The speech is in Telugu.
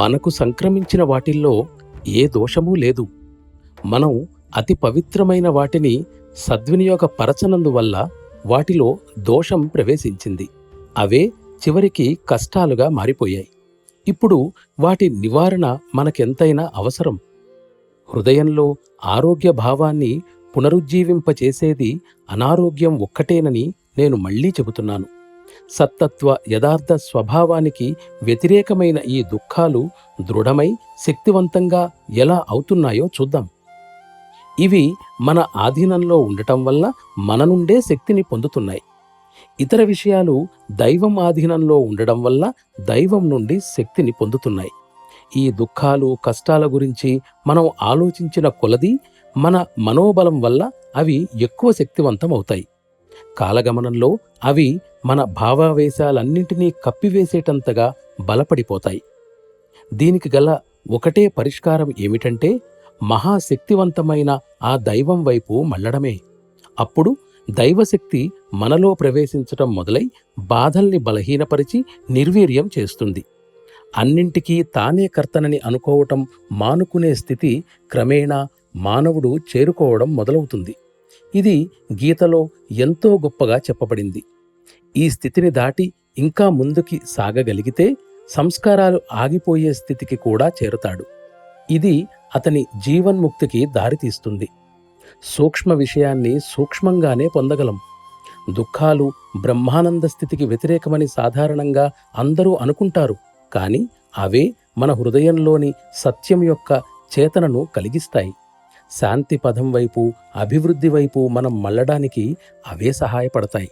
మనకు సంక్రమించిన వాటిల్లో ఏ దోషమూ లేదు. మనం అతి పవిత్రమైన వాటిని సద్వినియోగపరచనందువల్ల వాటిలో దోషం ప్రవేశించింది. అవే చివరికి కష్టాలుగా మారిపోయాయి. ఇప్పుడు వాటి నివారణ మనకెంతైనా అవసరం. హృదయంలో ఆరోగ్య భావాన్ని పునరుజ్జీవింపచేసేది అనారోగ్యం ఒక్కటేనని నేను మళ్ళీ చెబుతున్నాను. సత్తత్వ యథార్థ స్వభావానికి వ్యతిరేకమైన ఈ దుఃఖాలు దృఢమై శక్తివంతంగా ఎలా అవుతున్నాయో చూద్దాం. ఇవి మన ఆధీనంలో ఉండటం వల్ల మన నుండే శక్తిని పొందుతున్నాయి. ఇతర విషయాలు దైవం ఆధీనంలో ఉండడం వల్ల దైవం నుండి శక్తిని పొందుతున్నాయి. ఈ దుఃఖాలు కష్టాల గురించి మనం ఆలోచించిన కొలది మన మనోబలం వల్ల అవి ఎక్కువ శక్తివంతం అవుతాయి. కాలగమనంలో అవి మన భావావేశాలన్నింటినీ కప్పివేసేటంతగా బలపడిపోతాయి. దీనికి గల ఒకటే పరిష్కారం ఏమిటంటే మహాశక్తివంతమైన ఆ దైవం వైపు మళ్ళడమే. అప్పుడు దైవశక్తి మనలో ప్రవేశించటం మొదలై బాధల్ని బలహీనపరిచి నిర్వీర్యం చేస్తుంది. అన్నింటికీ తానే కర్తనని అనుకోవటం మానుకునే స్థితి క్రమేణా మానవుడు చేరుకోవడం మొదలవుతుంది. ఇది గీతలో ఎంతో గొప్పగా చెప్పబడింది. ఈ స్థితిని దాటి ఇంకా ముందుకి సాగగలిగితే సంస్కారాలు ఆగిపోయే స్థితికి కూడా చేరుతాడు. ఇది అతని జీవన్ముక్తికి దారితీస్తుంది. సూక్ష్మ విషయాన్ని సూక్ష్మంగానే పొందగలం. దుఃఖాలు బ్రహ్మానంద స్థితికి వ్యతిరేకమని సాధారణంగా అందరూ అనుకుంటారు. కానీ అవే మన హృదయంలోని సత్యం యొక్క చేతనను కలిగిస్తాయి. శాంతి పదం వైపు, అభివృద్ధి వైపు మనం మళ్ళడానికి అవే సహాయపడతాయి.